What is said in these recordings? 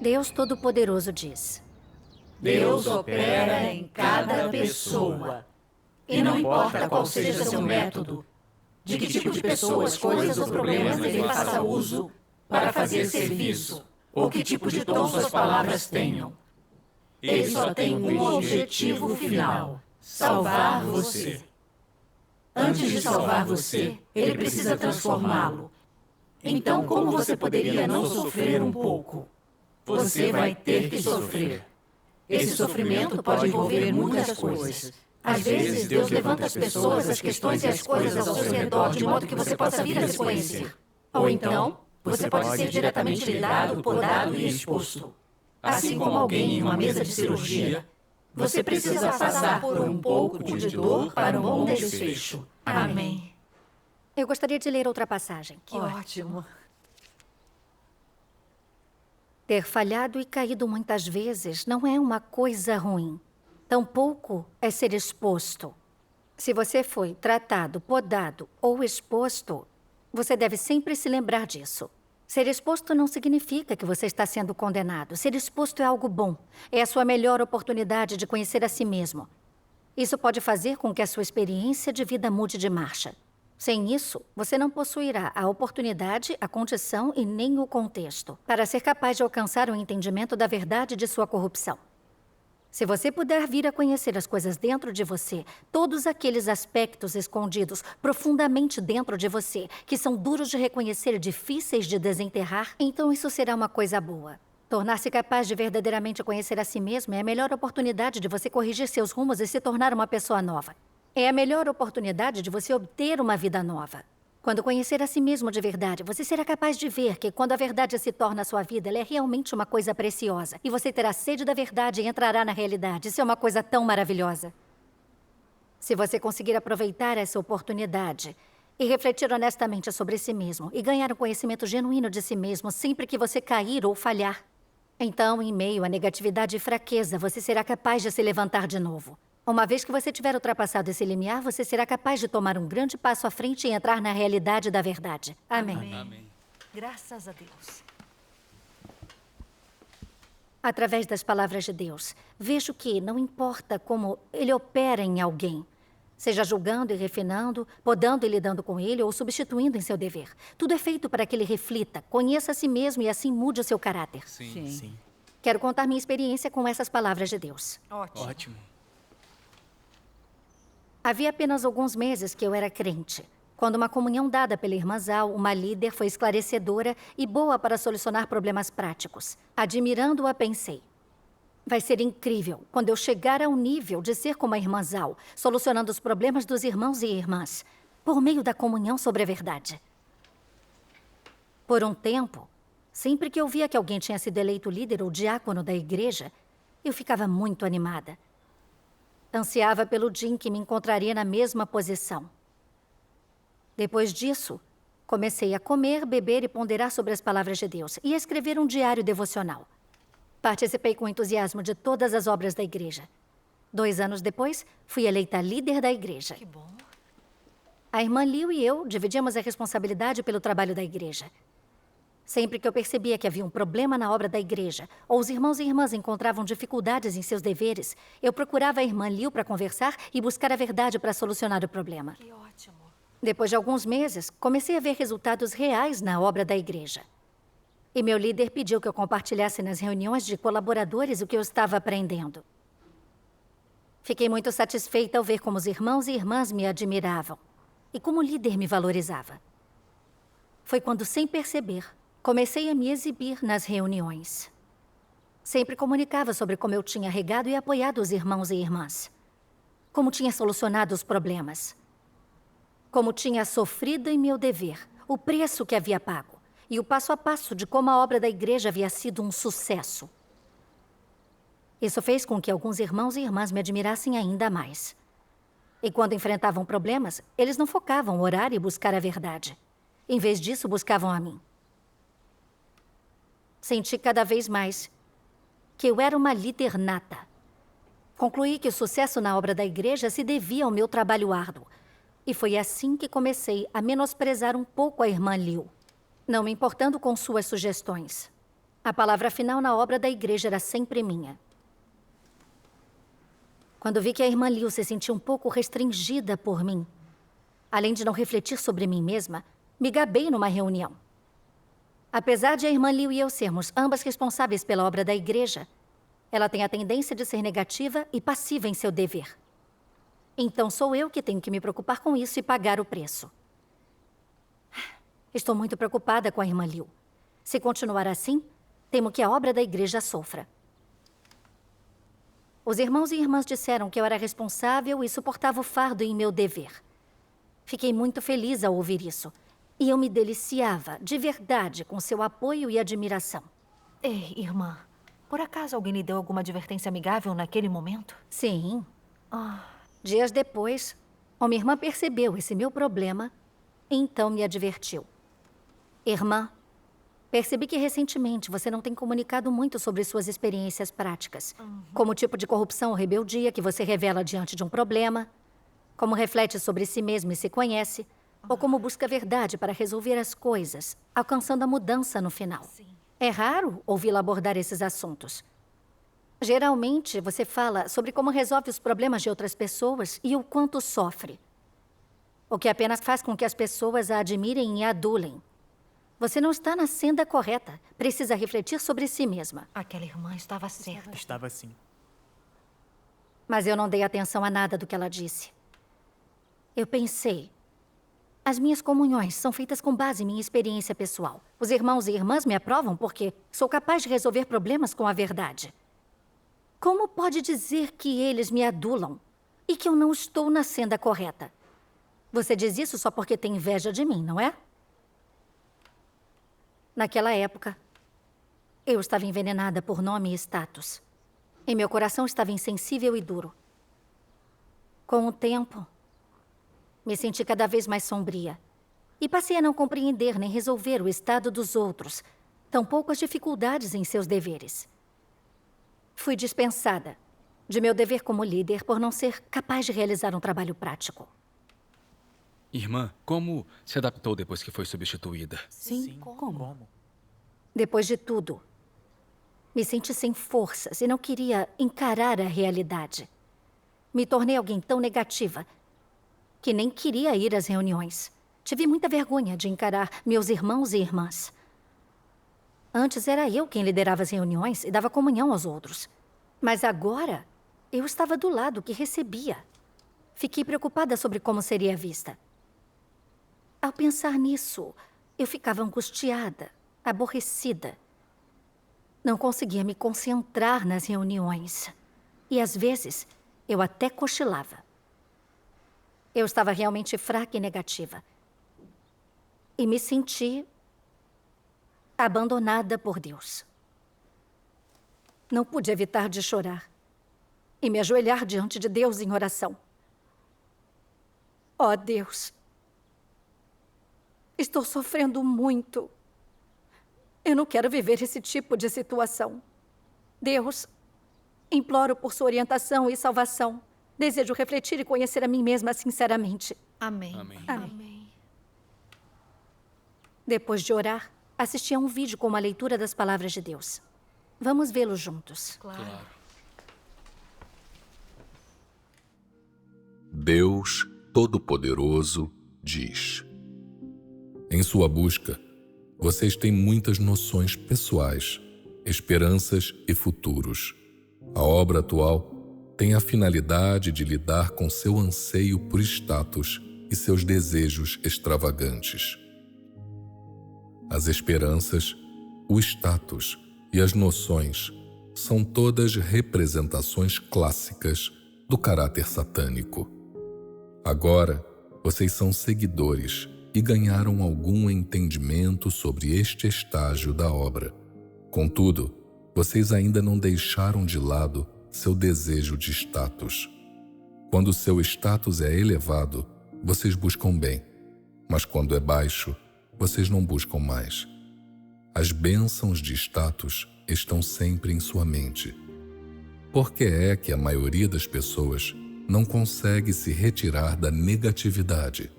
Deus Todo-Poderoso diz: Deus opera em cada pessoa. E não importa qual seja seu método, de que tipo de pessoas, coisas ou problemas ele faça uso para fazer serviço, ou que tipo de tom suas palavras tenham. Ele só tem um objetivo final: salvar você. Antes de salvar você, ele precisa transformá-lo. Então, como você poderia não sofrer um pouco? Você vai ter que sofrer. Esse sofrimento pode envolver muitas coisas. Às vezes, Deus levanta as pessoas, as questões e as coisas ao seu redor de modo que você possa vir a desconhecer. Ou então, você pode ser diretamente lidado, podado e exposto. Assim como alguém em uma mesa de cirurgia, você precisa passar por um pouco de dor para um bom desfecho. Amém. Eu gostaria de ler outra passagem. Que ótimo. Ter falhado e caído muitas vezes não é uma coisa ruim. Tampouco é ser exposto. Se você foi tratado, podado ou exposto, você deve sempre se lembrar disso. Ser exposto não significa que você está sendo condenado. Ser exposto é algo bom. É a sua melhor oportunidade de conhecer a si mesmo. Isso pode fazer com que a sua experiência de vida mude de marcha. Sem isso, você não possuirá a oportunidade, a condição e nem o contexto para ser capaz de alcançar o entendimento da verdade de sua corrupção. Se você puder vir a conhecer as coisas dentro de você, todos aqueles aspectos escondidos profundamente dentro de você, que são duros de reconhecer e difíceis de desenterrar, então isso será uma coisa boa. Tornar-se capaz de verdadeiramente conhecer a si mesmo é a melhor oportunidade de você corrigir seus rumos e se tornar uma pessoa nova. É a melhor oportunidade de você obter uma vida nova. Quando conhecer a si mesmo de verdade, você será capaz de ver que quando a verdade se torna a sua vida, ela é realmente uma coisa preciosa. E você terá sede da verdade e entrará na realidade. Isso é uma coisa tão maravilhosa. Se você conseguir aproveitar essa oportunidade e refletir honestamente sobre si mesmo e ganhar um conhecimento genuíno de si mesmo sempre que você cair ou falhar, então, em meio à negatividade e fraqueza, você será capaz de se levantar de novo. Uma vez que você tiver ultrapassado esse limiar, você será capaz de tomar um grande passo à frente e entrar na realidade da verdade. Amém. Amém. Graças a Deus. Através das palavras de Deus, vejo que não importa como ele opera em alguém, seja julgando e refinando, podando e lidando com ele ou substituindo em seu dever. Tudo é feito para que ele reflita, conheça a si mesmo e assim mude o seu caráter. Sim. Quero contar minha experiência com essas palavras de Deus. Ótimo. Havia apenas alguns meses que eu era crente, quando uma comunhão dada pela irmã Zal, uma líder, foi esclarecedora e boa para solucionar problemas práticos. Admirando-a, pensei: vai ser incrível quando eu chegar ao nível de ser como a irmã Zal, solucionando os problemas dos irmãos e irmãs, por meio da comunhão sobre a verdade. Por um tempo, sempre que eu via que alguém tinha sido eleito líder ou diácono da igreja, eu ficava muito animada. Ansiava pelo dia em que me encontraria na mesma posição. Depois disso, comecei a comer, beber e ponderar sobre as palavras de Deus e a escrever um diário devocional. Participei com entusiasmo de todas as obras da igreja. 2 anos depois, fui eleita líder da igreja. Que bom. A irmã Liu e eu dividíamos a responsabilidade pelo trabalho da igreja. Sempre que eu percebia que havia um problema na obra da igreja, ou os irmãos e irmãs encontravam dificuldades em seus deveres, eu procurava a irmã Liu para conversar e buscar a verdade para solucionar o problema. Que ótimo. Depois de alguns meses, comecei a ver resultados reais na obra da igreja. E meu líder pediu que eu compartilhasse nas reuniões de colaboradores o que eu estava aprendendo. Fiquei muito satisfeita ao ver como os irmãos e irmãs me admiravam e como o líder me valorizava. Foi quando, sem perceber, comecei a me exibir nas reuniões. Sempre comunicava sobre como eu tinha regado e apoiado os irmãos e irmãs. Como tinha solucionado os problemas. Como tinha sofrido em meu dever, o preço que havia pago. E o passo a passo de como a obra da igreja havia sido um sucesso. Isso fez com que alguns irmãos e irmãs me admirassem ainda mais. E quando enfrentavam problemas, eles não focavam em orar e buscar a verdade. Em vez disso, buscavam a mim. Senti cada vez mais que eu era uma líder nata. Concluí que o sucesso na obra da igreja se devia ao meu trabalho árduo. E foi assim que comecei a menosprezar um pouco a irmã Liu, não me importando com suas sugestões. A palavra final na obra da igreja era sempre minha. Quando vi que a irmã Liu se sentia um pouco restringida por mim, além de não refletir sobre mim mesma, me gabei numa reunião. Apesar de a irmã Liu e eu sermos ambas responsáveis pela obra da igreja, ela tem a tendência de ser negativa e passiva em seu dever. Então sou eu que tenho que me preocupar com isso e pagar o preço. Estou muito preocupada com a irmã Liu. Se continuar assim, temo que a obra da igreja sofra. Os irmãos e irmãs disseram que eu era responsável e suportava o fardo em meu dever. Fiquei muito feliz ao ouvir isso. E eu me deliciava, de verdade, com seu apoio e admiração. Ei, irmã, por acaso alguém lhe deu alguma advertência amigável naquele momento? Sim. Dias depois, uma irmã percebeu esse meu problema e então me advertiu. Irmã, percebi que recentemente você não tem comunicado muito sobre suas experiências práticas, como o tipo de corrupção ou rebeldia que você revela diante de um problema, como reflete sobre si mesmo e se conhece, ou como busca a verdade para resolver as coisas, alcançando a mudança no final. É raro ouvi-la abordar esses assuntos. Geralmente, você fala sobre como resolve os problemas de outras pessoas e o quanto sofre. O que apenas faz com que as pessoas a admirem e a adulem. Você não está na senda correta. Precisa refletir sobre si mesma. Aquela irmã estava certa. Estava sim. Mas eu não dei atenção a nada do que ela disse. Eu pensei... As minhas comunhões são feitas com base em minha experiência pessoal. Os irmãos e irmãs me aprovam porque sou capaz de resolver problemas com a verdade. Como pode dizer que eles me adulam e que eu não estou na senda correta? Você diz isso só porque tem inveja de mim, não é? Naquela época, eu estava envenenada por nome e status. E meu coração estava insensível e duro. Com o tempo... me senti cada vez mais sombria. E passei a não compreender nem resolver o estado dos outros, tampouco as dificuldades em seus deveres. Fui dispensada de meu dever como líder por não ser capaz de realizar um trabalho prático. Irmã, como se adaptou depois que foi substituída? Sim, como? Depois de tudo, me senti sem forças e não queria encarar a realidade. Me tornei alguém tão negativa que nem queria ir às reuniões. Tive muita vergonha de encarar meus irmãos e irmãs. Antes era eu quem liderava as reuniões e dava comunhão aos outros. Mas agora, eu estava do lado que recebia. Fiquei preocupada sobre como seria vista. Ao pensar nisso, eu ficava angustiada, aborrecida. Não conseguia me concentrar nas reuniões. E às vezes, eu até cochilava. Eu estava realmente fraca e negativa. E me senti abandonada por Deus. Não pude evitar de chorar e me ajoelhar diante de Deus em oração. Ó Deus, estou sofrendo muito. Eu não quero viver esse tipo de situação. Deus, imploro por sua orientação e salvação. Desejo refletir e conhecer a mim mesma sinceramente. Amém. Amém. Amém. Depois de orar, assisti a um vídeo com uma leitura das palavras de Deus. Vamos vê-lo juntos. Claro. Deus Todo-Poderoso diz: em sua busca, vocês têm muitas noções pessoais, esperanças e futuros. A obra atual tem a finalidade de lidar com seu anseio por status e seus desejos extravagantes. As esperanças, o status e as noções são todas representações clássicas do caráter satânico. Agora, vocês são seguidores e ganharam algum entendimento sobre este estágio da obra. Contudo, vocês ainda não deixaram de lado seu desejo de status. Quando seu status é elevado, vocês buscam bem, mas quando é baixo, vocês não buscam mais. As bênçãos de status estão sempre em sua mente. Por que é que a maioria das pessoas não consegue se retirar da negatividade?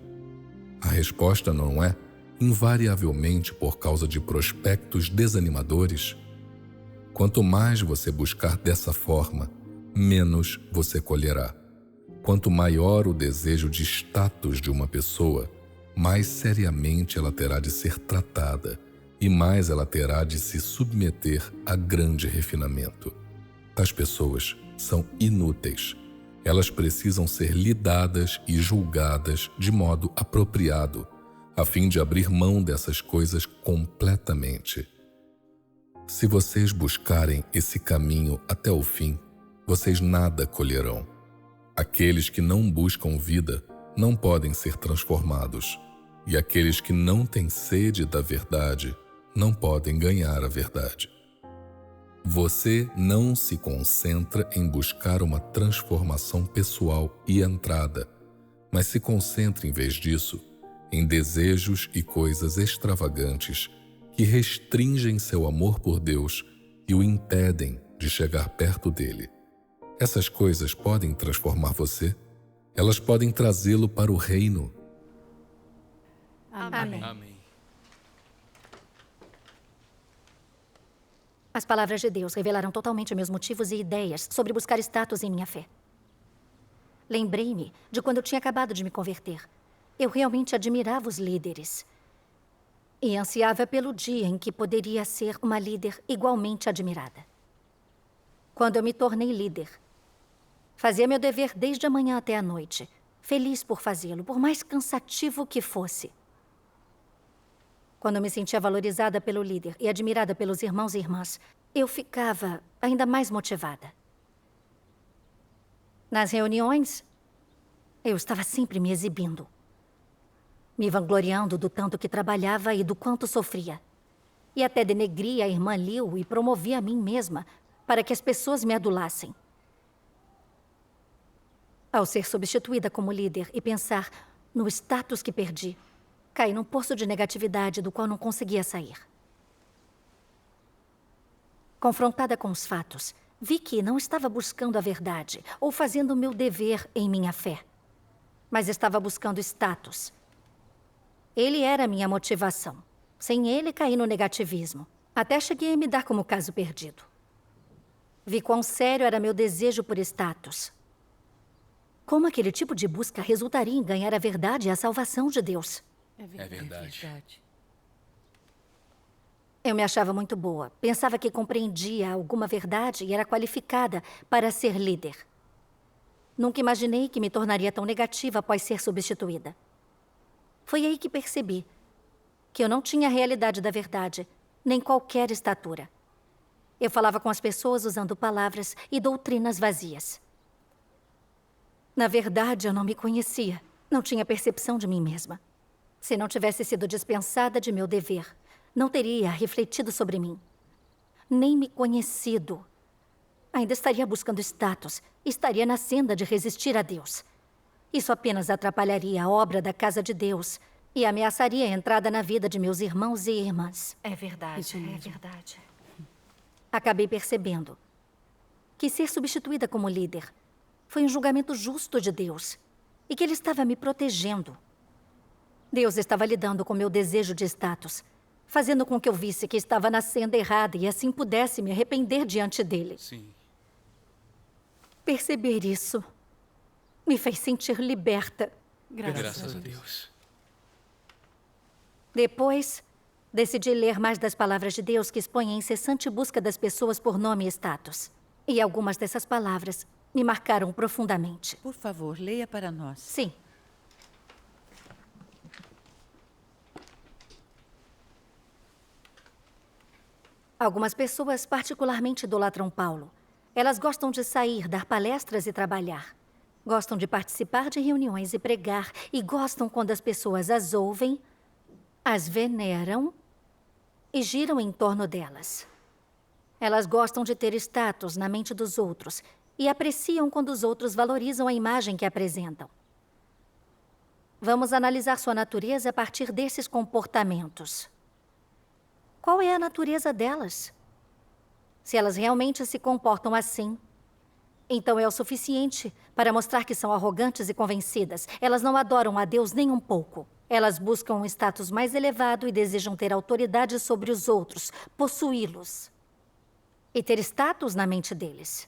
A resposta não é, invariavelmente, por causa de prospectos desanimadores, Quanto mais você buscar dessa forma, menos você colherá. Quanto maior o desejo de status de uma pessoa, mais seriamente ela terá de ser tratada e mais ela terá de se submeter a grande refinamento. Tais pessoas são inúteis. Elas precisam ser lidadas e julgadas de modo apropriado, a fim de abrir mão dessas coisas completamente. Se vocês buscarem esse caminho até o fim, vocês nada colherão. Aqueles que não buscam vida não podem ser transformados, e aqueles que não têm sede da verdade não podem ganhar a verdade. Você não se concentra em buscar uma transformação pessoal e entrada, mas se concentra, em vez disso, em desejos e coisas extravagantes que restringem seu amor por Deus e o impedem de chegar perto dele. Essas coisas podem transformar você? Elas podem trazê-lo para o reino. Amém. Amém. As palavras de Deus revelaram totalmente meus motivos e ideias sobre buscar status em minha fé. Lembrei-me de quando eu tinha acabado de me converter. Eu realmente admirava os líderes e ansiava pelo dia em que poderia ser uma líder igualmente admirada. Quando eu me tornei líder, fazia meu dever desde a manhã até a noite, feliz por fazê-lo, por mais cansativo que fosse. Quando eu me sentia valorizada pelo líder e admirada pelos irmãos e irmãs, eu ficava ainda mais motivada. Nas reuniões, eu estava sempre me exibindo, me vangloriando do tanto que trabalhava e do quanto sofria. E até denegria a irmã Liu e promovia a mim mesma para que as pessoas me adulassem. Ao ser substituída como líder e pensar no status que perdi, caí num poço de negatividade do qual não conseguia sair. Confrontada com os fatos, vi que não estava buscando a verdade ou fazendo o meu dever em minha fé, mas estava buscando status. Ele era a minha motivação. Sem ele, caí no negativismo. Até cheguei a me dar como caso perdido. Vi quão sério era meu desejo por status. Como aquele tipo de busca resultaria em ganhar a verdade e a salvação de Deus? É verdade. Eu me achava muito boa. Pensava que compreendia alguma verdade e era qualificada para ser líder. Nunca imaginei que me tornaria tão negativa após ser substituída. Foi aí que percebi que eu não tinha a realidade da verdade, nem qualquer estatura. Eu falava com as pessoas usando palavras e doutrinas vazias. Na verdade, eu não me conhecia. Não tinha percepção de mim mesma. Se não tivesse sido dispensada de meu dever, não teria refletido sobre mim. Nem me conhecido. Ainda estaria buscando status. Estaria na senda de resistir a Deus. Isso apenas atrapalharia a obra da casa de Deus e ameaçaria a entrada na vida de meus irmãos e irmãs. É verdade, é verdade. Acabei percebendo que ser substituída como líder foi um julgamento justo de Deus e que Ele estava me protegendo. Deus estava lidando com meu desejo de status, fazendo com que eu visse que estava na senda errada e assim pudesse me arrepender diante dele. Sim. Perceber isso me fez sentir liberta. Graças a Deus. Depois, decidi ler mais das palavras de Deus que expõem a incessante busca das pessoas por nome e status. E algumas dessas palavras me marcaram profundamente. Por favor, leia para nós. Sim. Algumas pessoas particularmente idolatram Paulo. Elas gostam de sair, dar palestras e trabalhar. Gostam de participar de reuniões e pregar. E gostam quando as pessoas as ouvem, as veneram e giram em torno delas. Elas gostam de ter status na mente dos outros e apreciam quando os outros valorizam a imagem que apresentam. Vamos analisar sua natureza a partir desses comportamentos. Qual é a natureza delas? Se elas realmente se comportam assim, então é o suficiente para mostrar que são arrogantes e convencidas. Elas não adoram a Deus nem um pouco. Elas buscam um status mais elevado e desejam ter autoridade sobre os outros, possuí-los. e ter status na mente deles.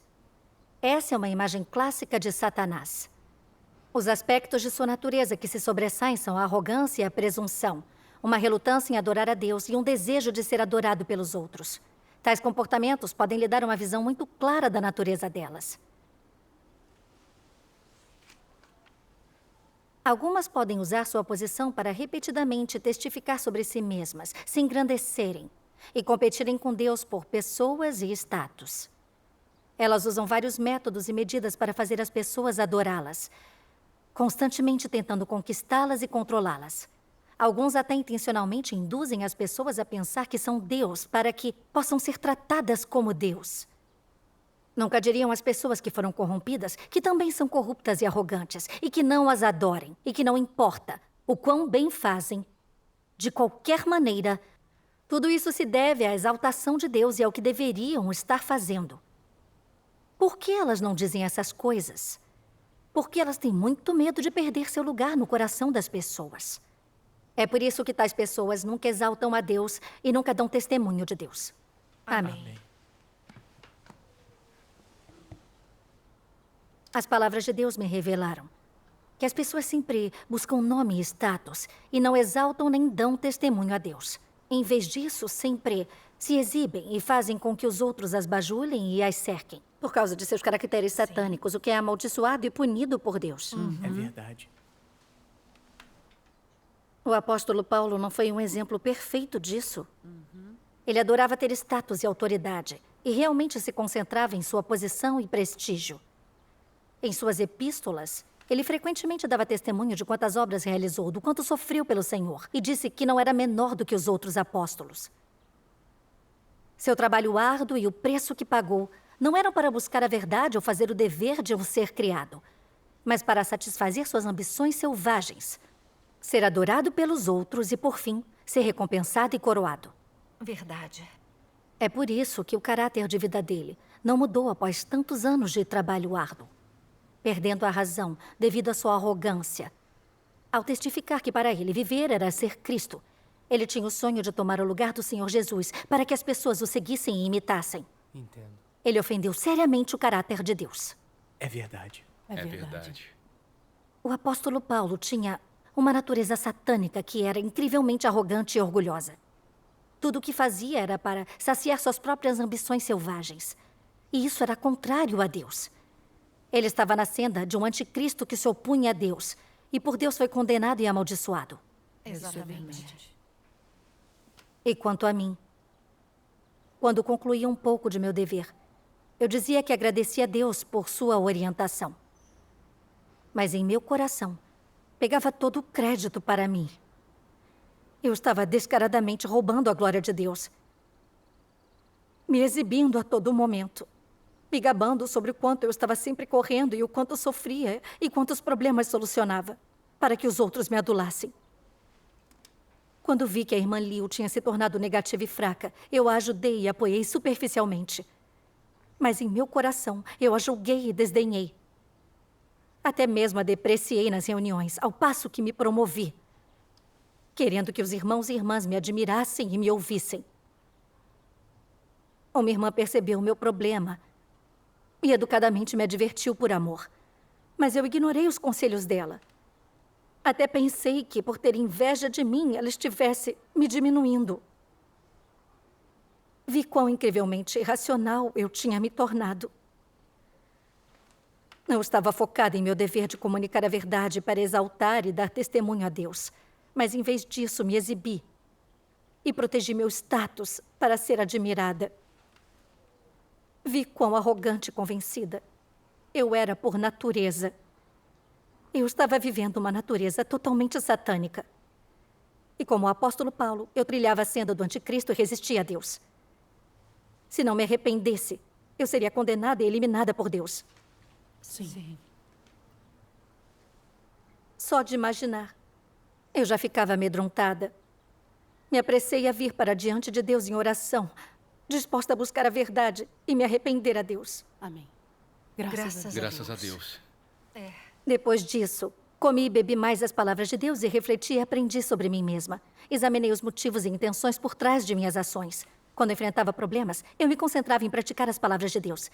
Essa é uma imagem clássica de Satanás. Os aspectos de sua natureza que se sobressaem são a arrogância e a presunção, uma relutância em adorar a Deus e um desejo de ser adorado pelos outros. Tais comportamentos podem lhe dar uma visão muito clara da natureza delas. Algumas podem usar sua posição para repetidamente testificar sobre si mesmas, se engrandecerem e competirem com Deus por pessoas e status. Elas usam vários métodos e medidas para fazer as pessoas adorá-las, constantemente tentando conquistá-las e controlá-las. Alguns até intencionalmente induzem as pessoas a pensar que são Deus para que possam ser tratadas como Deus. Nunca diriam às pessoas que foram corrompidas que também são corruptas e arrogantes e que não as adorem e que não importa o quão bem fazem, de qualquer maneira, tudo isso se deve à exaltação de Deus e ao que deveriam estar fazendo. Por que elas não dizem essas coisas? Porque elas têm muito medo de perder seu lugar no coração das pessoas. É por isso que tais pessoas nunca exaltam a Deus e nunca dão testemunho de Deus. Amém. As palavras de Deus me revelaram que as pessoas sempre buscam nome e status e não exaltam nem dão testemunho a Deus. Em vez disso, sempre se exibem e fazem com que os outros as bajulem e as cerquem, por causa de seus caracteres satânicos, o que é amaldiçoado e punido por Deus. É verdade. O apóstolo Paulo não foi um exemplo perfeito disso? Ele adorava ter status e autoridade e realmente se concentrava em sua posição e prestígio. Em suas epístolas, ele frequentemente dava testemunho de quantas obras realizou, do quanto sofreu pelo Senhor, e disse que não era menor do que os outros apóstolos. Seu trabalho árduo e o preço que pagou não eram para buscar a verdade ou fazer o dever de um ser criado, mas para satisfazer suas ambições selvagens, ser adorado pelos outros e, por fim, ser recompensado e coroado. Verdade. É por isso que o caráter de vida dele não mudou após tantos anos de trabalho árduo, perdendo a razão devido à sua arrogância. Ao testificar que para ele viver era ser Cristo, ele tinha o sonho de tomar o lugar do Senhor Jesus para que as pessoas o seguissem e imitassem. Entendo. Ele ofendeu seriamente o caráter de Deus. É verdade. É verdade. O apóstolo Paulo tinha uma natureza satânica que era incrivelmente arrogante e orgulhosa. Tudo o que fazia era para saciar suas próprias ambições selvagens. E isso era contrário a Deus. Ele estava na senda de um anticristo que se opunha a Deus, e por Deus foi condenado e amaldiçoado. Exatamente. E quanto a mim, quando concluía um pouco de meu dever, eu dizia que agradecia a Deus por sua orientação. Mas em meu coração, pegava todo o crédito para mim. Eu estava descaradamente roubando a glória de Deus, me exibindo a todo momento, me gabando sobre o quanto eu estava sempre correndo e o quanto sofria e quantos problemas solucionava, para que os outros me adulassem. Quando vi que a irmã Liu tinha se tornado negativa e fraca, eu a ajudei e apoiei superficialmente. Mas em meu coração, eu a julguei e desdenhei. Até mesmo a depreciei nas reuniões, ao passo que me promovi, querendo que os irmãos e irmãs me admirassem e me ouvissem. Uma irmã percebeu o meu problema e educadamente me advertiu por amor. Mas eu ignorei os conselhos dela. Até pensei que, por ter inveja de mim, ela estivesse me diminuindo. Vi quão incrivelmente irracional eu tinha me tornado. Eu estava focada em meu dever de comunicar a verdade para exaltar e dar testemunho a Deus. Mas, em vez disso, me exibi e protegi meu status para ser admirada. Vi quão arrogante e convencida eu era por natureza. Eu estava vivendo uma natureza totalmente satânica. E como o apóstolo Paulo, eu trilhava a senda do anticristo e resistia a Deus. Se não me arrependesse, eu seria condenada e eliminada por Deus. Sim. Só de imaginar, eu já ficava amedrontada. Me apressei a vir para diante de Deus em oração, disposta a buscar a verdade e me arrepender a Deus. Amém. Graças a Deus. Depois disso, comi e bebi mais as palavras de Deus e refleti e aprendi sobre mim mesma. Examinei os motivos e intenções por trás de minhas ações. Quando enfrentava problemas, eu me concentrava em praticar as palavras de Deus.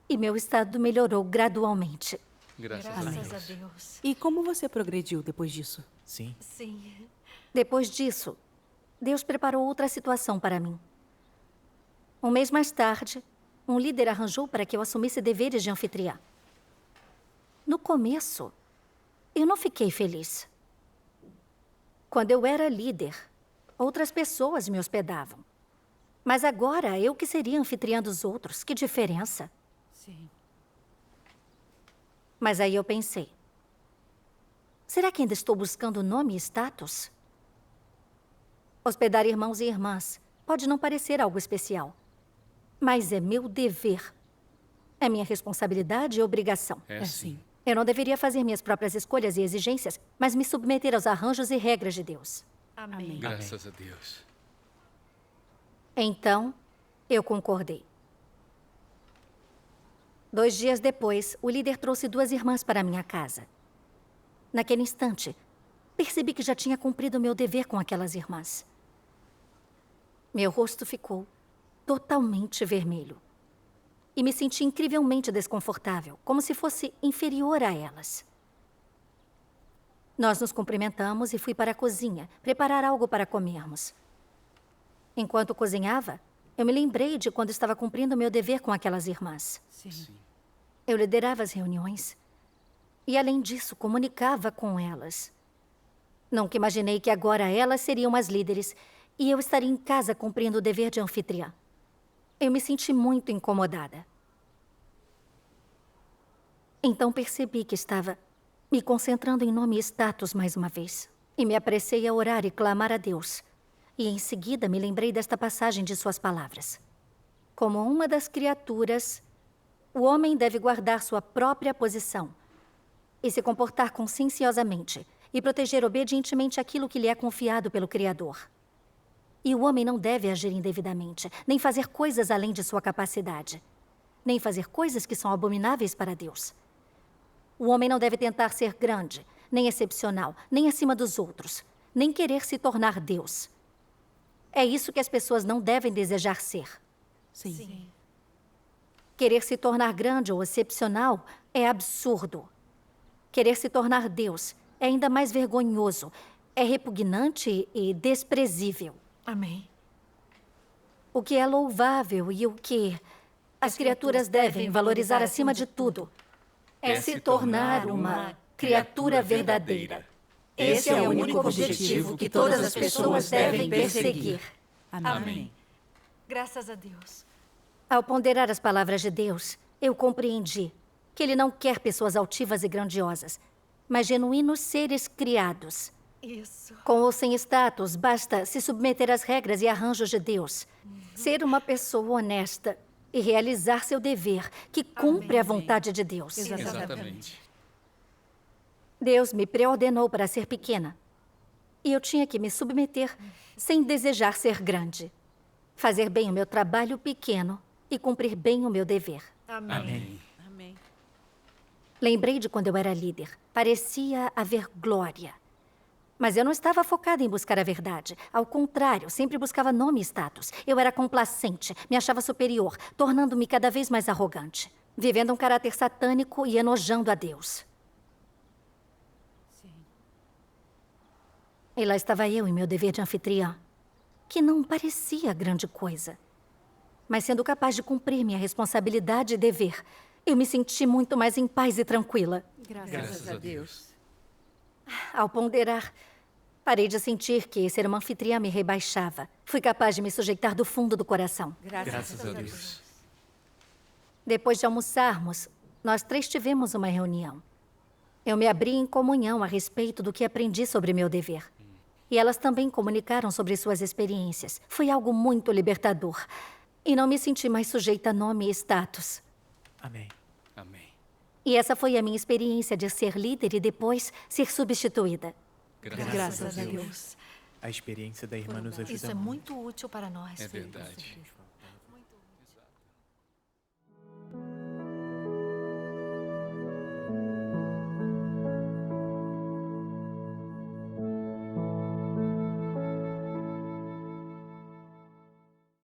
E meu estado melhorou gradualmente. Graças a Graças Deus. a Deus. E como você progrediu depois disso? Sim. Sim. Depois disso, Deus preparou outra situação para mim. Um mês mais tarde, um líder arranjou para que eu assumisse deveres de anfitriã. No começo, eu não fiquei feliz. Quando eu era líder, outras pessoas me hospedavam. Mas agora, eu que seria anfitriã dos outros. Que diferença? Sim. Mas aí eu pensei, será que ainda estou buscando nome e status? Hospedar irmãos e irmãs pode não parecer algo especial, mas é meu dever. É minha responsabilidade e obrigação. É sim. Eu não deveria fazer minhas próprias escolhas e exigências, mas me submeter aos arranjos e regras de Deus. Amém. Graças a Deus. Então, eu concordei. 2 dias depois, o líder trouxe 2 irmãs para minha casa. Naquele instante, percebi que já tinha cumprido meu dever com aquelas irmãs. Meu rosto ficou totalmente vermelho. E me senti incrivelmente desconfortável, como se fosse inferior a elas. Nós nos cumprimentamos e fui para a cozinha, preparar algo para comermos. Enquanto cozinhava, eu me lembrei de quando estava cumprindo meu dever com aquelas irmãs. Sim. Eu liderava as reuniões e, além disso, comunicava com elas. Nunca imaginei que agora elas seriam as líderes e eu estaria em casa cumprindo o dever de anfitriã. Eu me senti muito incomodada. Então percebi que estava me concentrando em nome e status mais uma vez. E me apressei a orar e clamar a Deus. E em seguida me lembrei desta passagem de suas palavras. Como uma das criaturas, o homem deve guardar sua própria posição e se comportar conscienciosamente e proteger obedientemente aquilo que lhe é confiado pelo Criador. E o homem não deve agir indevidamente, nem fazer coisas além de sua capacidade, nem fazer coisas que são abomináveis para Deus. O homem não deve tentar ser grande, nem excepcional, nem acima dos outros, nem querer se tornar Deus. É isso que as pessoas não devem desejar ser. Sim. Sim. Querer se tornar grande ou excepcional é absurdo. Querer se tornar Deus é ainda mais vergonhoso, é repugnante e desprezível. Amém. O que é louvável e o que as criaturas devem valorizar acima de tudo é se tornar uma criatura verdadeira. Esse é o único objetivo que todas as pessoas devem perseguir. Amém. Graças a Deus. Ao ponderar as palavras de Deus, eu compreendi que Ele não quer pessoas altivas e grandiosas, mas genuínos seres criados. Isso. Com ou sem status, basta se submeter às regras e arranjos de Deus. Ser uma pessoa honesta e realizar seu dever, que cumpre a vontade de Deus. Exatamente. Deus me preordenou para ser pequena. E eu tinha que me submeter sem desejar ser grande. Fazer bem o meu trabalho pequeno e cumprir bem o meu dever. Amém. Amém. Lembrei de quando eu era líder. Parecia haver glória. Mas eu não estava focada em buscar a verdade. Ao contrário, sempre buscava nome e status. Eu era complacente, me achava superior, tornando-me cada vez mais arrogante. Vivendo um caráter satânico e enojando a Deus. E lá estava eu em meu dever de anfitriã, que não parecia grande coisa. Mas sendo capaz de cumprir minha responsabilidade e dever, eu me senti muito mais em paz e tranquila. Graças a Deus. Ao ponderar, parei de sentir que ser uma anfitriã me rebaixava. Fui capaz de me sujeitar do fundo do coração. Graças a Deus. Depois de almoçarmos, nós 3 tivemos uma reunião. Eu me abri em comunhão a respeito do que aprendi sobre meu dever. E elas também comunicaram sobre suas experiências. Foi algo muito libertador. E não me senti mais sujeita a nome e status. Amém. Amém. E essa foi a minha experiência de ser líder e depois ser substituída. Graças a Deus. A experiência da irmã nos ajuda Isso é muito. muito útil para nós. É verdade.